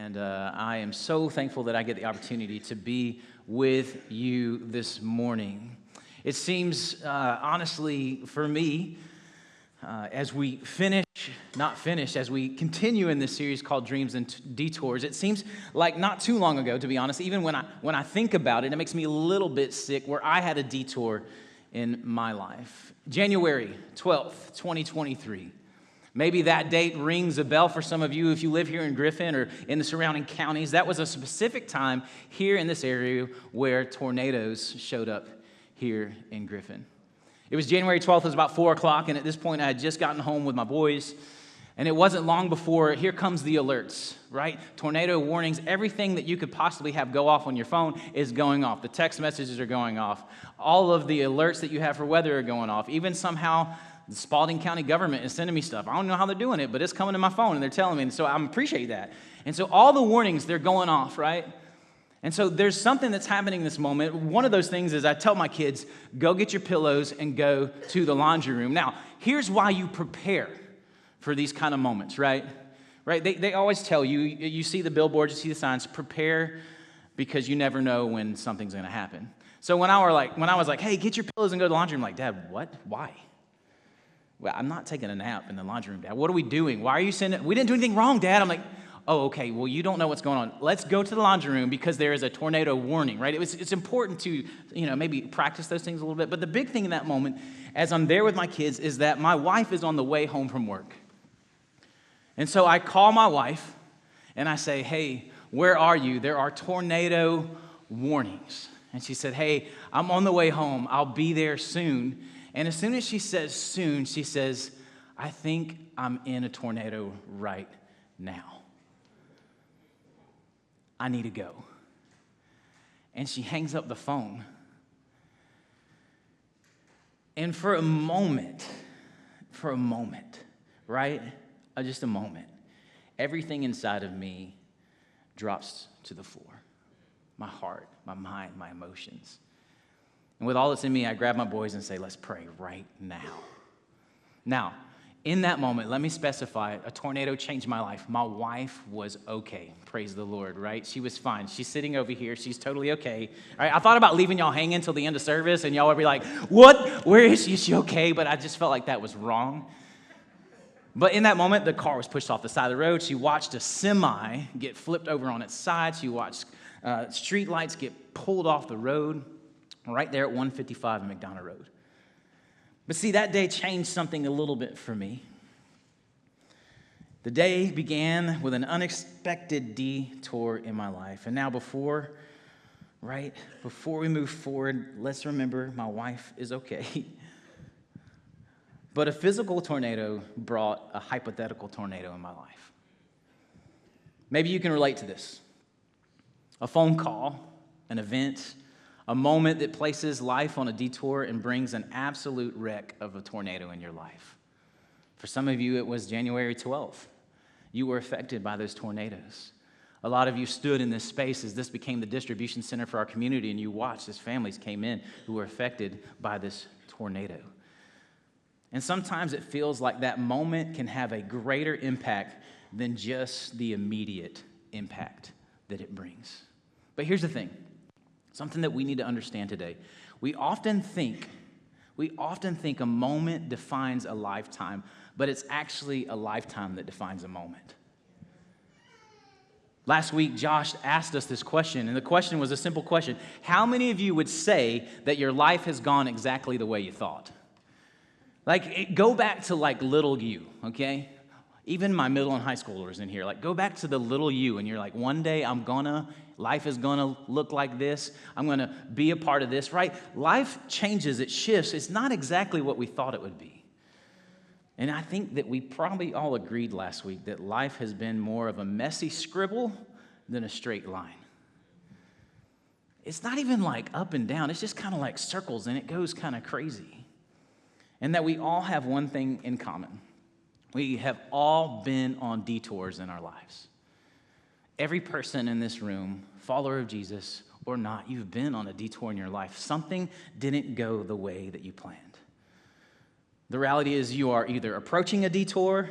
and I am so thankful that I get the opportunity to be with you this morning. It seems, honestly, for me, as we as we continue in this series called Dreams and Detours, it seems like not too long ago, to be honest, even when I think about it, it makes me a little bit sick, where I had a detour in my life. January 12th, 2023. Maybe that date rings a bell for some of you if you live here in Griffin or in the surrounding counties. That was a specific time here in this area where tornadoes showed up here in Griffin. It was January 12th, it was about 4 o'clock, and at this point I had just gotten home with my boys, and it wasn't long before, here comes the alerts, right? Tornado warnings, everything that you could possibly have go off on your phone is going off. The text messages are going off. All of the alerts that you have for weather are going off. Even somehow, the Spalding County government is sending me stuff. I don't know how they're doing it, but it's coming to my phone, and they're telling me, and so I appreciate that. And so all the warnings, they're going off, right? And so there's something that's happening in this moment. One of those things is I tell my kids, go get your pillows and go to the laundry room. Now, here's why you prepare for these kind of moments, right? They always tell you, you see the billboards, you see the signs, prepare because you never know when something's going to happen. So when I was like, hey, get your pillows and go to the laundry room, I'm like, Dad, what? Why? Well, I'm not taking a nap in the laundry room, Dad. What are we doing? Why are you sending? We didn't do anything wrong, Dad. I'm like, oh, okay, well, you don't know what's going on. Let's go to the laundry room because there is a tornado warning, right? It's important to, maybe practice those things a little bit. But the big thing in that moment, as I'm there with my kids, is that my wife is on the way home from work. And so I call my wife and I say, hey, where are you? There are tornado warnings. And she said, hey, I'm on the way home. I'll be there soon. And as soon as she says soon, she says, I think I'm in a tornado right now. I need to go. And she hangs up the phone. And for a moment, right? Just a moment, everything inside of me drops to the floor. My heart, my mind, my emotions. And with all that's in me, I grab my boys and say, let's pray right now. Now, in that moment, let me specify, a tornado changed my life. My wife was okay. Praise the Lord, right? She was fine. She's sitting over here. She's totally okay. All right, I thought about leaving y'all hanging until the end of service, and y'all would be like, what? Where is she? Is she okay? But I just felt like that was wrong. But in that moment, the car was pushed off the side of the road. She watched a semi get flipped over on its side. She watched street lights get pulled off the road right there at 155 McDonough Road. But see, that day changed something a little bit for me. The day began with an unexpected detour in my life. And now before we move forward, let's remember my wife is okay. But a physical tornado brought a hypothetical tornado in my life. Maybe you can relate to this. A phone call, an event, a moment that places life on a detour and brings an absolute wreck of a tornado in your life. For some of you, it was January 12th. You were affected by those tornadoes. A lot of you stood in this space as this became the distribution center for our community, and you watched as families came in who were affected by this tornado. And sometimes it feels like that moment can have a greater impact than just the immediate impact that it brings. But here's the thing. Something that we need to understand today. We often think a moment defines a lifetime, but it's actually a lifetime that defines a moment. Last week, Josh asked us this question, and the question was a simple question. How many of you would say that your life has gone exactly the way you thought? Go back to little you, okay? Even my middle and high schoolers in here, go back to the little you, and you're like, one day life is gonna look like this. I'm gonna be a part of this, right? Life changes, it shifts. It's not exactly what we thought it would be. And I think that we probably all agreed last week that life has been more of a messy scribble than a straight line. It's not even up and down. It's just kind of circles, and it goes kind of crazy. And that we all have one thing in common. We have all been on detours in our lives. Every person in this room, follower of Jesus or not, you've been on a detour in your life. Something didn't go the way that you planned. The reality is you are either approaching a detour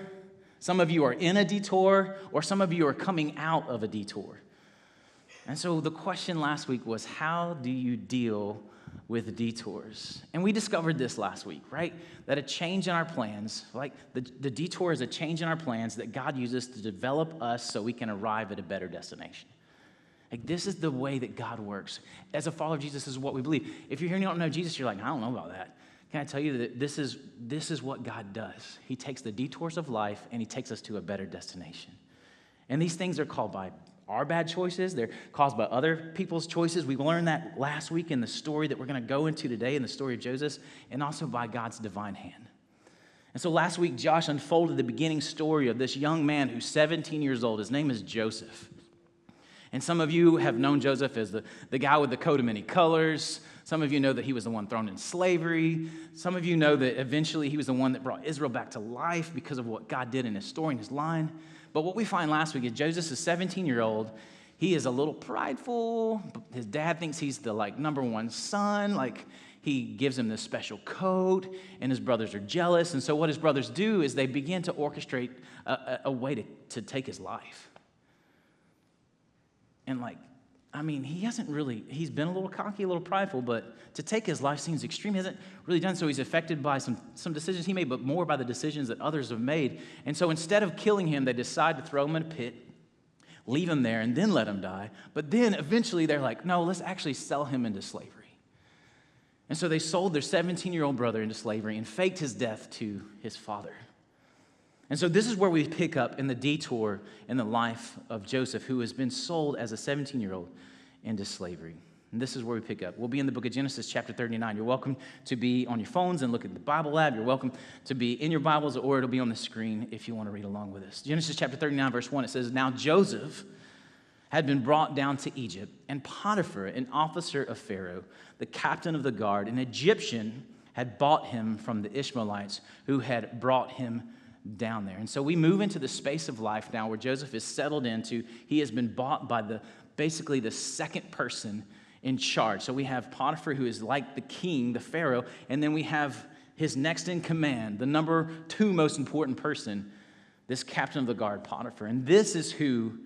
Some of you are in a detour, or some of you are coming out of a detour. And so the question last week was, how do you deal with detours? And we discovered this last week, right? That a change in our plans, like the detour is a change in our plans that God uses to develop us so we can arrive at a better destination. Like, this is the way that God works. As a follower of Jesus, this is what we believe. If you're here and you don't know Jesus, you're like, I don't know about that. Can I tell you that this is what God does? He takes the detours of life and he takes us to a better destination. And these things are called by our bad choices. They're caused by other people's choices. We learned that last week in the story that we're going to go into today, in the story of Joseph, and also by God's divine hand. And so last week, Josh unfolded the beginning story of this young man who's 17 years old. His name is Joseph. And some of you have known Joseph as the guy with the coat of many colors. Some of you know that he was the one thrown in slavery. Some of you know that eventually he was the one that brought Israel back to life because of what God did in his story and his line. But what we find last week is Joseph is a 17-year-old. He is a little prideful. His dad thinks he's the number one son. He gives him this special coat, and his brothers are jealous. And so what his brothers do is they begin to orchestrate a way to take his life. And he's been a little cocky, a little prideful, but to take his life seems extreme. He hasn't really done so. He's affected by some decisions he made, but more by the decisions that others have made. And so instead of killing him, they decide to throw him in a pit, leave him there, and then let him die. But then eventually they're like, no, let's actually sell him into slavery. And so they sold their 17-year-old brother into slavery and faked his death to his father. And so this is where we pick up in the detour in the life of Joseph, who has been sold as a 17-year-old into slavery. And this is where we pick up. We'll be in the book of Genesis, chapter 39. You're welcome to be on your phones and look at the Bible Lab. You're welcome to be in your Bibles, or it'll be on the screen if you want to read along with us. Genesis chapter 39, verse 1, it says, Now Joseph had been brought down to Egypt, and Potiphar, an officer of Pharaoh, the captain of the guard, an Egyptian, had bought him from the Ishmaelites who had brought him down there. And so we move into the space of life now where Joseph is settled into. He has been bought by basically the second person in charge. So we have Potiphar, who is like the king, the Pharaoh, and then we have his next in command, the number 2 most important person, this captain of the guard, Potiphar. And this is who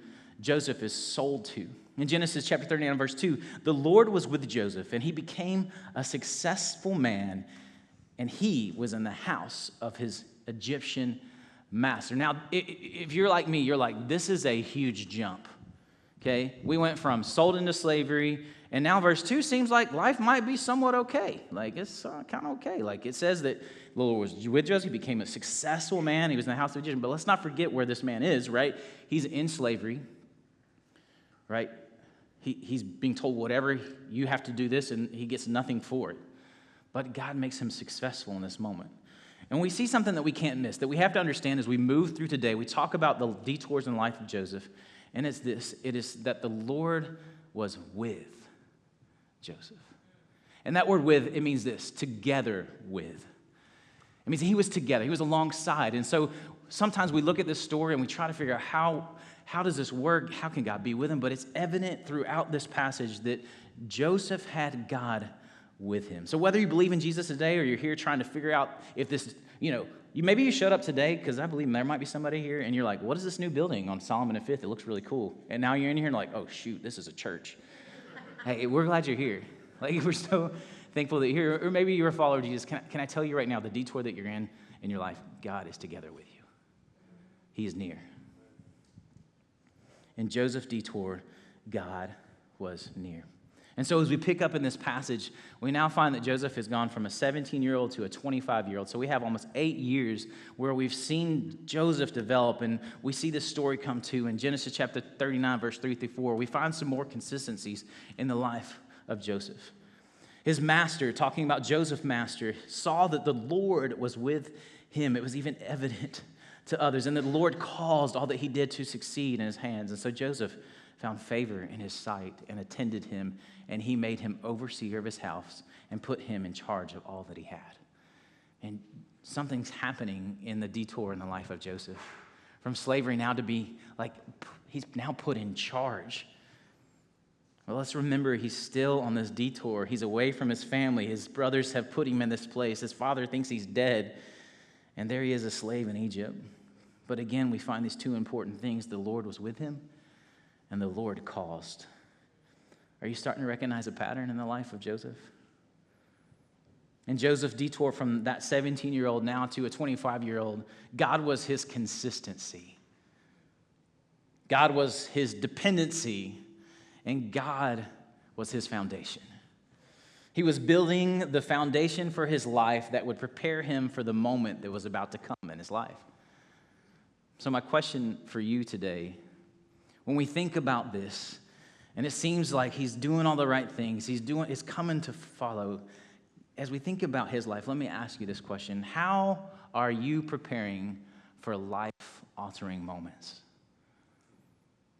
Joseph is sold to. In Genesis chapter 39, verse 2, the Lord was with Joseph, and he became a successful man, and he was in the house of his Egyptian master. Now, if you're like me, you're like, this is a huge jump, okay? We went from sold into slavery, and now verse 2 seems like life might be somewhat okay. It's kind of okay. It says that the Lord was with Joseph. He became a successful man. He was in the house of Egyptian. But let's not forget where this man is, right? He's in slavery, right? He's being told whatever, you have to do this, and he gets nothing for it. But God makes him successful in this moment. And we see something that we can't miss, that we have to understand as we move through today. We talk about the detours in the life of Joseph, and it's this. It is that the Lord was with Joseph. And that word with, it means this, together with. It means he was together. He was alongside. And so sometimes we look at this story and we try to figure out how does this work? How can God be with him? But it's evident throughout this passage that Joseph had God with him. So whether you believe in Jesus today or you're here trying to figure out if this, maybe you showed up today because I believe there might be somebody here and you're like, what is this new building on Solomon and Fifth? It looks really cool. And now you're in here and like, oh shoot, this is a church. Hey, we're glad you're here. We're so thankful that you're here. Or maybe you're a follower of Jesus. Can I tell you right now, the detour that you're in your life, God is together with you. He is near. In Joseph's detour, God was near. And so as we pick up in this passage, we now find that Joseph has gone from a 17-year-old to a 25-year-old. So we have almost 8 years where we've seen Joseph develop, and we see this story come to. In Genesis chapter 39, verse 3 through 4, we find some more consistencies in the life of Joseph. His master, talking about Joseph's master, saw that the Lord was with him. It was even evident to others, and the Lord caused all that he did to succeed in his hands. And so Joseph found favor in his sight and attended him, and he made him overseer of his house and put him in charge of all that he had. And something's happening in the detour in the life of Joseph. From slavery now to be he's now put in charge. Well, let's remember he's still on this detour. He's away from his family. His brothers have put him in this place. His father thinks he's dead, and there he is, a slave in Egypt. But again, we find these two important things. The Lord was with him, and the Lord caused. Are you starting to recognize a pattern in the life of Joseph? And Joseph detoured from that 17-year-old now to a 25-year-old. God was his consistency. God was his dependency, and God was his foundation. He was building the foundation for his life that would prepare him for the moment that was about to come in his life. So my question for you today, when we think about this, and it seems like he's doing all the right things, he's coming to follow. As we think about his life, let me ask you this question. How are you preparing for life-altering moments?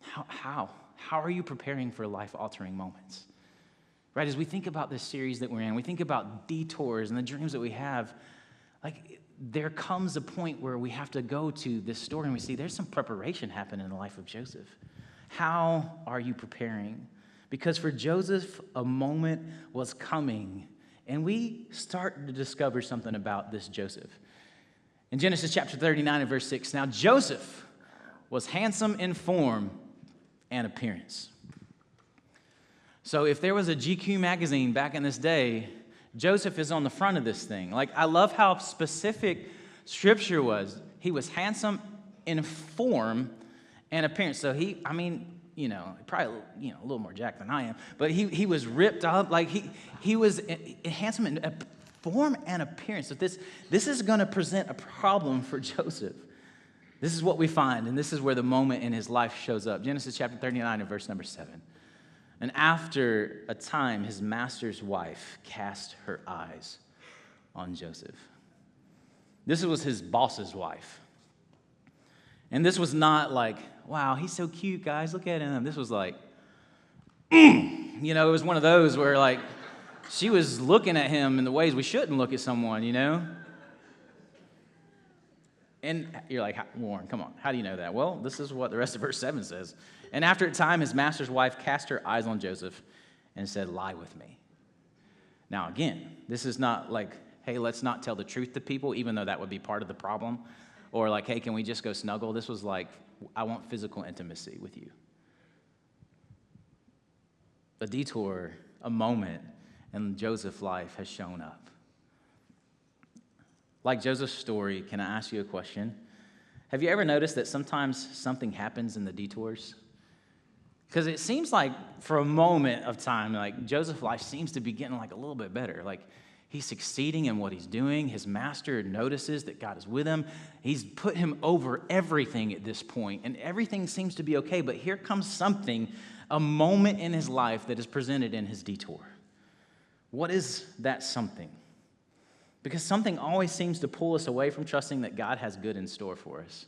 How are you preparing for life-altering moments? Right, as we think about this series that we're in, we think about detours and the dreams that we have, like there comes a point where we have to go to this story and we see there's some preparation happening in the life of Joseph. How are you preparing? Because for Joseph, a moment was coming, and we start to discover something about this Joseph. In Genesis chapter 39 and verse 6, now Joseph was handsome in form and appearance. So if there was a GQ magazine back in this day, Joseph is on the front of this thing. Like, I love how specific Scripture was. He was handsome in form and appearance. So probably, a little more jacked than I am, but he was ripped up. Like, he was handsome in form and appearance. So this is going to present a problem for Joseph. This is what we find, and this is where the moment in his life shows up. Genesis chapter 39 and verse number 7. And after a time, his master's wife cast her eyes on Joseph. This was his boss's wife. And this was not like, wow, he's so cute, guys, look at him. This was like, it was one of those where like, she was looking at him in the ways we shouldn't look at someone, And you're like, Warren, come on, how do you know that? Well, this is what the rest of verse 7 says. And after a time, his master's wife cast her eyes on Joseph and said, lie with me. Now, again, this is not like, hey, let's not tell the truth to people, even though that would be part of the problem. Or like, hey, can we just go snuggle? This was like, I want physical intimacy with you. A detour, a moment in Joseph's life has shown up. Like Joseph's story, can I ask you a question? Have you ever noticed that sometimes something happens in the detours? Because it seems like for a moment of time, like Joseph's life seems to be getting like a little bit better. Like he's succeeding in what he's doing. His master notices that God is with him. He's put him over everything at this point, and everything seems to be okay. But here comes something, a moment in his life that is presented in his detour. What is that something? Because something always seems to pull us away from trusting that God has good in store for us.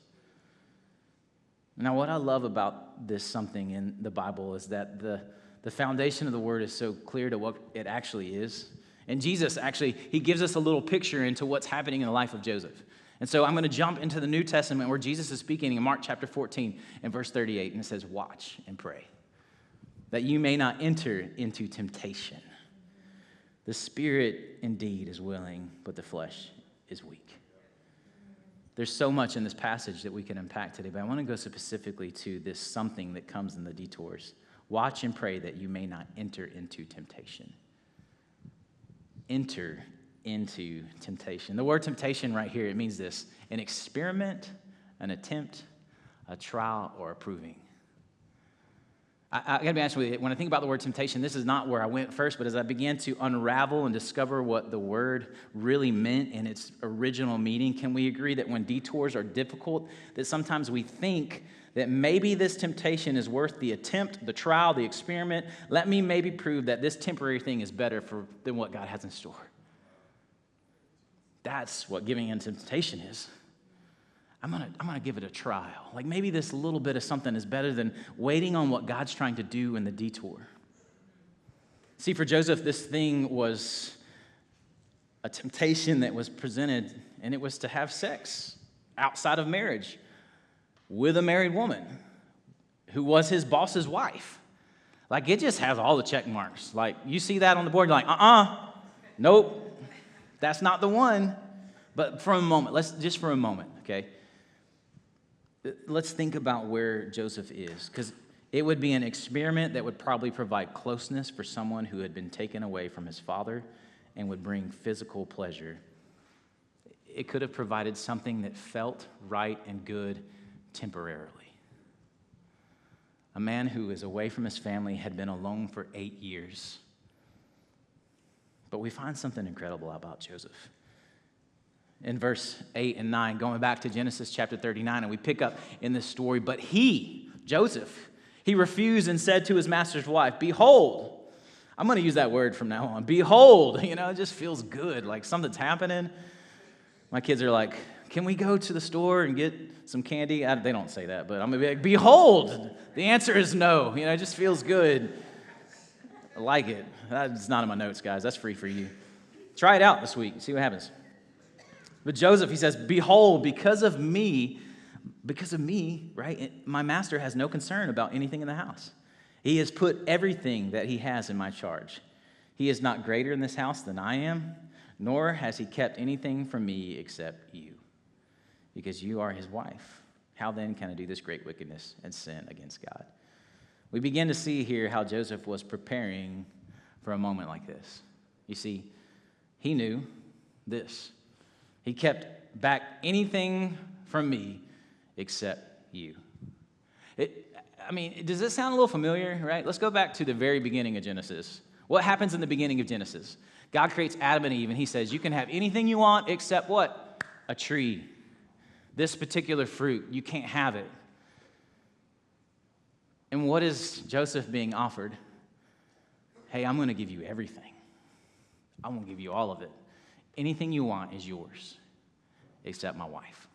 Now, what I love about this something in the Bible is that the foundation of the word is so clear to what it actually is. And Jesus actually, he gives us a little picture into what's happening in the life of Joseph. And so I'm going to jump into the New Testament where Jesus is speaking in Mark chapter 14 and verse 38, and it says, watch and pray, that you may not enter into temptation. The spirit indeed is willing, but the flesh is weak. There's so much in this passage that we can unpack today, but I want to go specifically to this something that comes in the detours. Watch and pray that you may not enter into temptation. Enter into temptation. The word temptation right here, it means this: an experiment, an attempt, a trial, or a proving. I got to be honest with you, when I think about the word temptation, this is not where I went first, but as I began to unravel and discover what the word really meant in its original meaning, can we agree that when detours are difficult, that sometimes we think that maybe this temptation is worth the attempt, the trial, the experiment? Let me maybe prove that this temporary thing is better than what God has in store. That's what giving in temptation is. I'm gonna give it a trial. Like maybe this little bit of something is better than waiting on what God's trying to do in the detour. See, for Joseph, this thing was a temptation that was presented, and it was to have sex outside of marriage with a married woman who was his boss's wife. Like it just has all the check marks. Like you see that on the board, you're like, nope, that's not the one. But for a moment, for a moment, okay? Let's think about where Joseph is, because it would be an experiment that would probably provide closeness for someone who had been taken away from his father and would bring physical pleasure. It could have provided something that felt right and good temporarily. A man who is away from his family had been alone for 8 years. But we find something incredible about Joseph. In verse 8 and 9, going back to Genesis chapter 39, and we pick up in this story, but he, Joseph, he refused and said to his master's wife, "Behold," I'm going to use that word from now on, "behold," it just feels good, like something's happening. My kids are like, "Can we go to the store and get some candy?" They don't say that, but I'm going to be like, "Behold." The answer is no. It just feels good. I like it. That's not in my notes, guys. That's free for you. Try it out this week. See what happens. But Joseph, he says, "Behold, because of me, right? My master has no concern about anything in the house. He has put everything that he has in my charge. He is not greater in this house than I am, nor has he kept anything from me except you, because you are his wife. How then can I do this great wickedness and sin against God?" We begin to see here how Joseph was preparing for a moment like this. You see, he knew this. He kept back anything from me except you. Does this sound a little familiar, right? Let's go back to the very beginning of Genesis. What happens in the beginning of Genesis? God creates Adam and Eve, and he says, you can have anything you want except what? A tree. This particular fruit, you can't have it. And what is Joseph being offered? Hey, I'm going to give you everything. I'm going to give you all of it. Anything you want is yours, except my wife.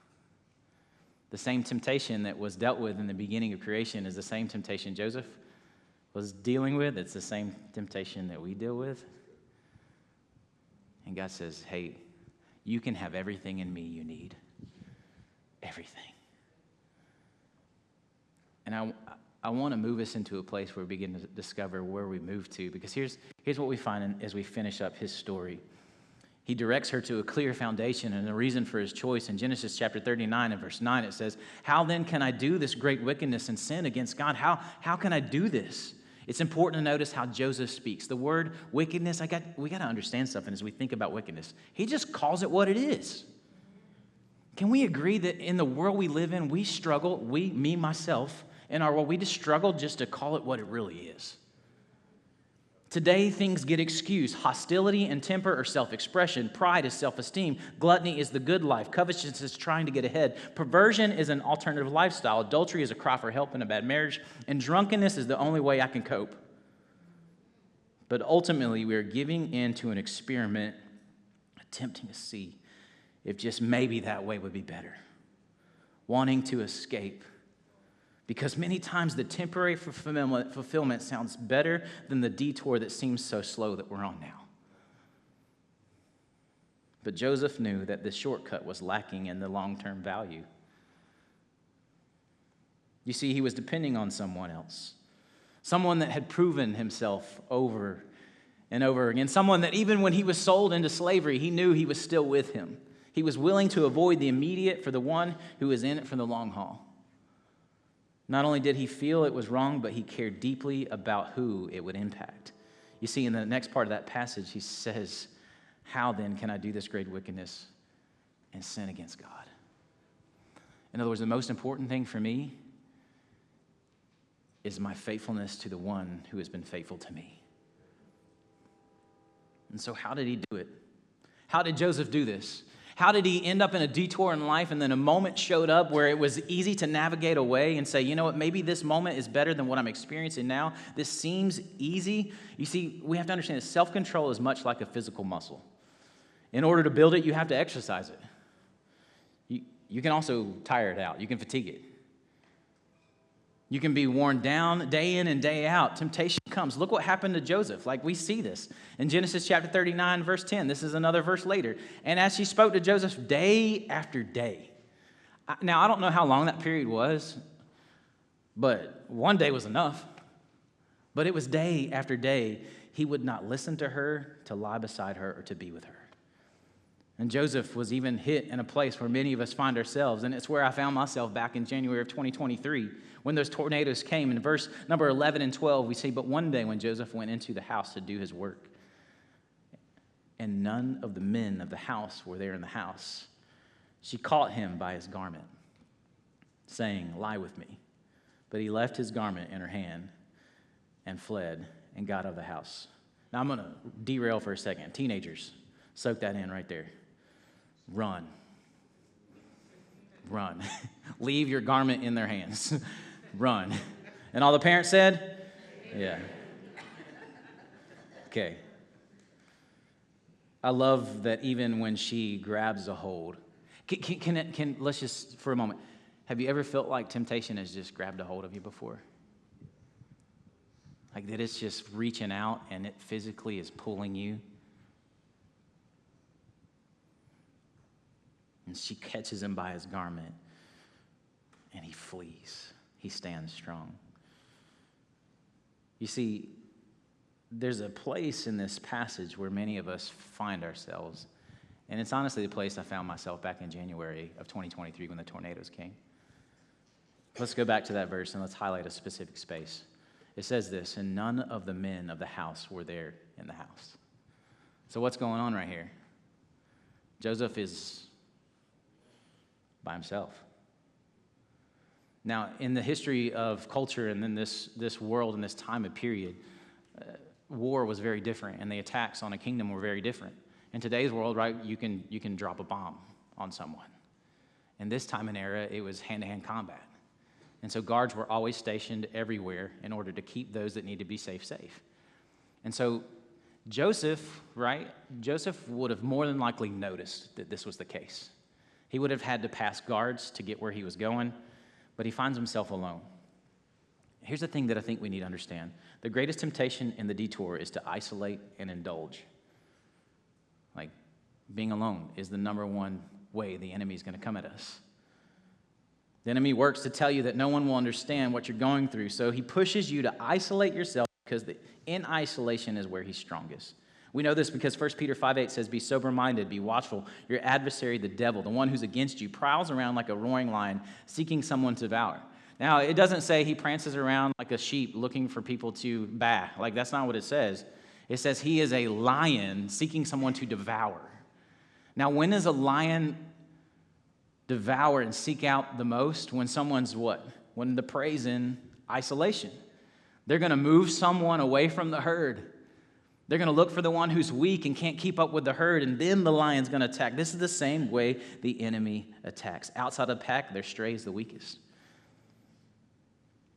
The same temptation that was dealt with in the beginning of creation is the same temptation Joseph was dealing with. It's the same temptation that we deal with. And God says, hey, you can have everything in me you need. Everything. And I want to move us into a place where we begin to discover where we move to, because here's what we find as we finish up his story. He directs her to a clear foundation and a reason for his choice. In Genesis chapter 39 and verse 9, it says, how then can I do this great wickedness and sin against God? How can I do this? It's important to notice how Joseph speaks. The word wickedness, we got to understand something as we think about wickedness. He just calls it what it is. Can we agree that in the world we live in, we struggle, me, myself, in our world, we just struggle just to call it what it really is? Today, things get excused. Hostility and temper are self-expression. Pride is self-esteem. Gluttony is the good life. Covetousness is trying to get ahead. Perversion is an alternative lifestyle. Adultery is a cry for help in a bad marriage. And drunkenness is the only way I can cope. But ultimately, we are giving in to an experiment, attempting to see if just maybe that way would be better. Wanting to escape. Because many times the temporary fulfillment sounds better than the detour that seems so slow that we're on now. But Joseph knew that this shortcut was lacking in the long-term value. You see, he was depending on someone else. Someone that had proven himself over and over again. Someone that even when he was sold into slavery, he knew he was still with him. He was willing to avoid the immediate for the one who was in it for the long haul. Not only did he feel it was wrong, but he cared deeply about who it would impact. You see, in the next part of that passage, he says, how then can I do this great wickedness and sin against God? In other words, the most important thing for me is my faithfulness to the one who has been faithful to me. And so how did he do it? How did Joseph do this? How did he end up in a detour in life and then a moment showed up where it was easy to navigate away and say, you know what, maybe this moment is better than what I'm experiencing now. This seems easy. You see, we have to understand that self-control is much like a physical muscle. In order to build it, you have to exercise it. You can also tire it out. You can fatigue it. You can be worn down day in and day out. Temptation comes. Look what happened to Joseph. Like we see this in Genesis chapter 39, verse 10. This is another verse later. And as she spoke to Joseph day after day. Now, I don't know how long that period was, but one day was enough. But it was day after day. He would not listen to her, to lie beside her, or to be with her. And Joseph was even hit in a place where many of us find ourselves, and it's where I found myself back in January of 2023 when those tornadoes came. In verse number 11 and 12, we see, "But one day when Joseph went into the house to do his work, and none of the men of the house were there in the house, she caught him by his garment, saying, 'Lie with me.' But he left his garment in her hand and fled and got out of the house." Now I'm going to derail for a second. Teenagers, soak that in right there. Run. Run. Leave your garment in their hands. Run. And all the parents said? Yeah. Okay. I love that even when she grabs a hold. Let's just, for a moment, have you ever felt like temptation has just grabbed a hold of you before? Like that it's just reaching out and it physically is pulling you? And she catches him by his garment, and he flees. He stands strong. You see, there's a place in this passage where many of us find ourselves, and it's honestly the place I found myself back in January of 2023 when the tornadoes came. Let's go back to that verse, and let's highlight a specific space. It says this, "And none of the men of the house were there in the house." So what's going on right here? Joseph is by himself. Now, in the history of culture and then this world and this time of period, war was very different, and the attacks on a kingdom were very different. In today's world, right, you can drop a bomb on someone. In this time and era, it was hand-to-hand combat. And so guards were always stationed everywhere in order to keep those that need to be safe. And so Joseph, right, Joseph would have more than likely noticed that this was the case. He would have had to pass guards to get where he was going, but he finds himself alone. Here's the thing that I think we need to understand. The greatest temptation in the detour is to isolate and indulge. Like, being alone is the number one way the enemy is going to come at us. The enemy works to tell you that no one will understand what you're going through, so he pushes you to isolate yourself because in isolation is where he's strongest. We know this because 1 Peter 5:8 says, "Be sober-minded, be watchful. Your adversary, the devil, the one who's against you, prowls around like a roaring lion, seeking someone to devour." Now, it doesn't say he prances around like a sheep looking for people to bah. Like, that's not what it says. It says he is a lion seeking someone to devour. Now, when does a lion devour and seek out the most? When someone's what? When the prey's in isolation. They're going to move someone away from the herd. They're going to look for the one who's weak and can't keep up with the herd, and then the lion's going to attack. This is the same way the enemy attacks. Outside of the pack, their stray is the weakest.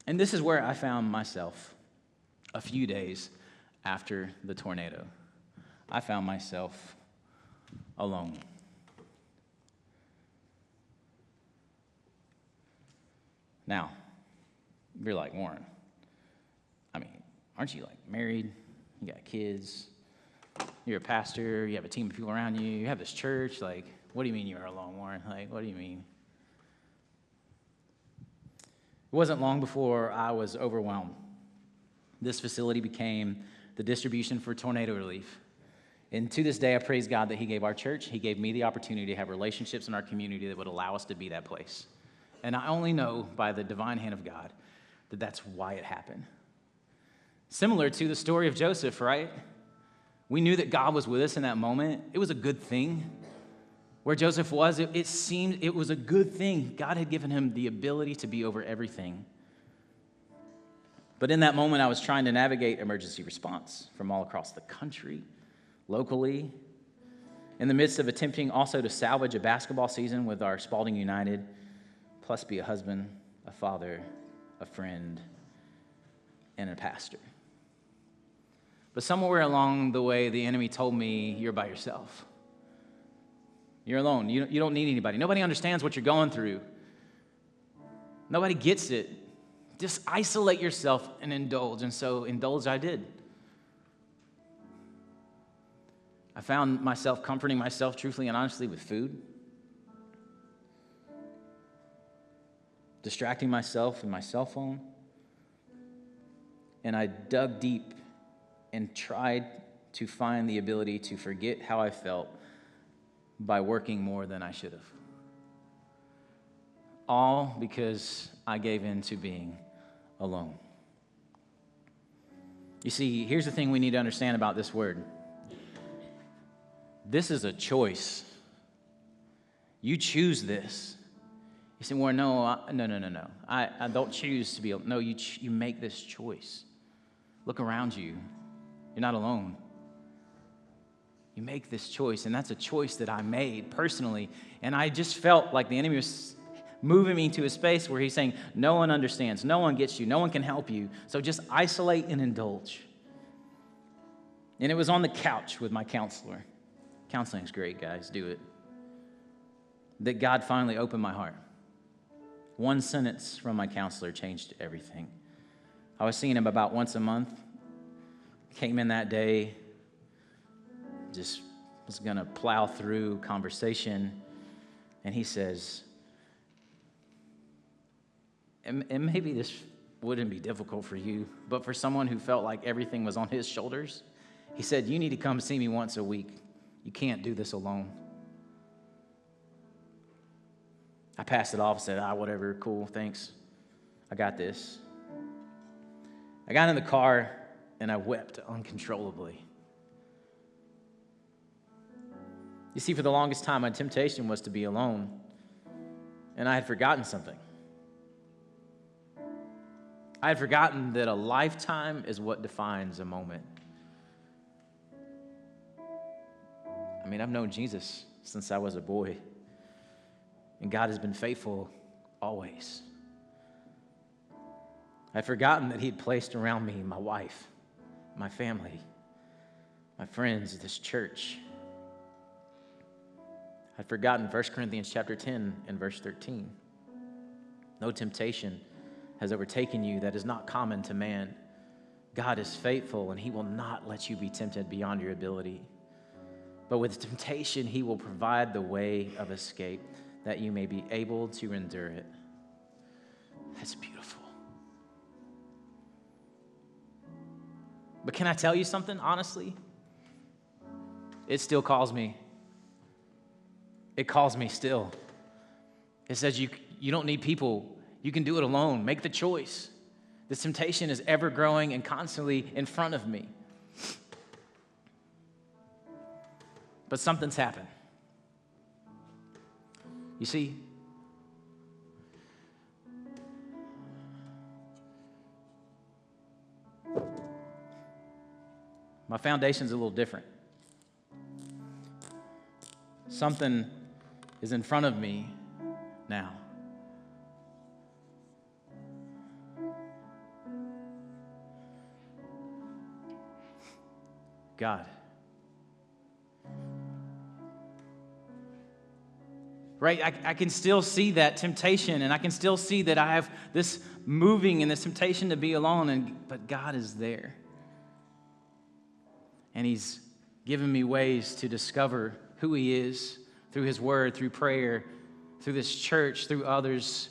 And this is where I found myself a few days after the tornado. I found myself alone. Now, you're like, Warren, I mean, aren't you like married? You got kids, you're a pastor, you have a team of people around you, you have this church. Like, what do you mean you're alone, Warren? Like, what do you mean? It wasn't long before I was overwhelmed. This facility became the distribution for tornado relief. And to this day, I praise God that he gave our church, he gave me the opportunity to have relationships in our community that would allow us to be that place. And I only know by the divine hand of God that that's why it happened. Similar to the story of Joseph, right? We knew that God was with us in that moment. It was a good thing. Where Joseph was, it seemed it was a good thing. God had given him the ability to be over everything. But in that moment, I was trying to navigate emergency response from all across the country, locally, in the midst of attempting also to salvage a basketball season with our Spalding United, plus be a husband, a father, a friend, and a pastor. But somewhere along the way, the enemy told me, you're by yourself. You're alone. You don't need anybody. Nobody understands what you're going through. Nobody gets it. Just isolate yourself and indulge. And so indulge I did. I found myself comforting myself truthfully and honestly with food. Distracting myself with my cell phone. And I dug deep and tried to find the ability to forget how I felt by working more than I should have. All because I gave in to being alone. You see, here's the thing we need to understand about this word. This is a choice. You choose this. You say, well, no. I don't choose to be alone. No, you make this choice. Look around you. You're not alone. You make this choice, and that's a choice that I made personally. And I just felt like the enemy was moving me to a space where he's saying, no one understands, no one gets you, no one can help you, so just isolate and indulge. And it was on the couch with my counselor. Counseling's great, guys. Do it. That God finally opened my heart. One sentence from my counselor changed everything. I was seeing him about once a month. Came in that day, just was going to plow through conversation. And he says, and maybe this wouldn't be difficult for you, but for someone who felt like everything was on his shoulders, he said, you need to come see me once a week. You can't do this alone. I passed it off and said, whatever, cool, thanks. I got this. I got in the car and I wept uncontrollably. You see, for the longest time, my temptation was to be alone, and I had forgotten something. I had forgotten that a lifetime is what defines a moment. I mean, I've known Jesus since I was a boy, and God has been faithful always. I'd forgotten that He'd placed around me my wife, my family, my friends, this church. I'd forgotten 1 Corinthians chapter 10 and verse 13. No temptation has overtaken you that is not common to man. God is faithful, and He will not let you be tempted beyond your ability. But with temptation, He will provide the way of escape that you may be able to endure it. That's beautiful. But can I tell you something, honestly? It still calls me. It calls me still. It says you don't need people. You can do it alone. Make the choice. This temptation is ever growing and constantly in front of me. But something's happened. You see, my foundation's a little different. Something is in front of me now. God. Right? I can still see that temptation, and I can still see that I have this moving and this temptation to be alone, but God is there. And He's given me ways to discover who He is through His Word, through prayer, through this church, through others.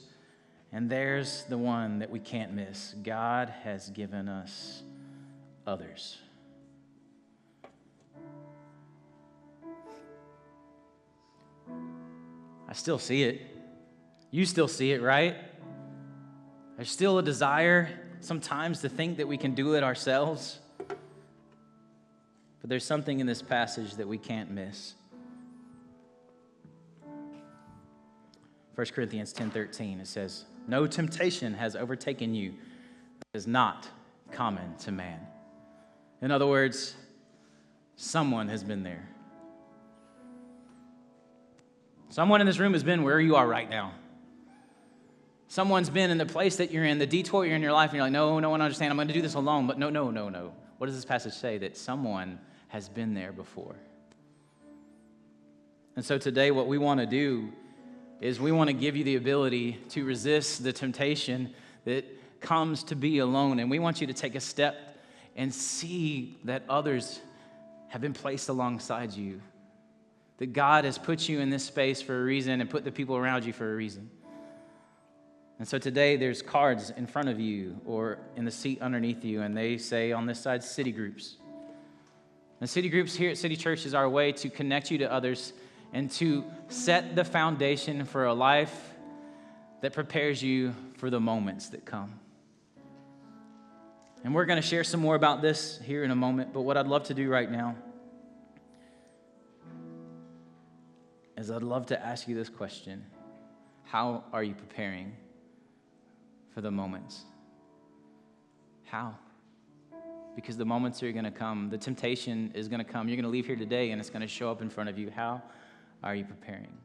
And there's the one that we can't miss. God has given us others. I still see it. You still see it, right? There's still a desire sometimes to think that we can do it ourselves. But there's something in this passage that we can't miss. 1 Corinthians 10:13, it says, no temptation has overtaken you that is not common to man. In other words, someone has been there. Someone in this room has been where you are right now. Someone's been in the place that you're in, the detour you're in your life, and you're like, no one understands. I'm going to do this alone. But no. What does this passage say? That someone has been there before. And so today what we want to do is we want to give you the ability to resist the temptation that comes to be alone. And we want you to take a step and see that others have been placed alongside you. That God has put you in this space for a reason and put the people around you for a reason. And so today there's cards in front of you or in the seat underneath you, and they say on this side, city groups. And city groups here at City Church is our way to connect you to others and to set the foundation for a life that prepares you for the moments that come. And we're going to share some more about this here in a moment, but what I'd love to do right now is I'd love to ask you this question. How are you preparing for the moments? How? Because the moments are going to come. The temptation is going to come. You're going to leave here today and it's going to show up in front of you. How are you preparing?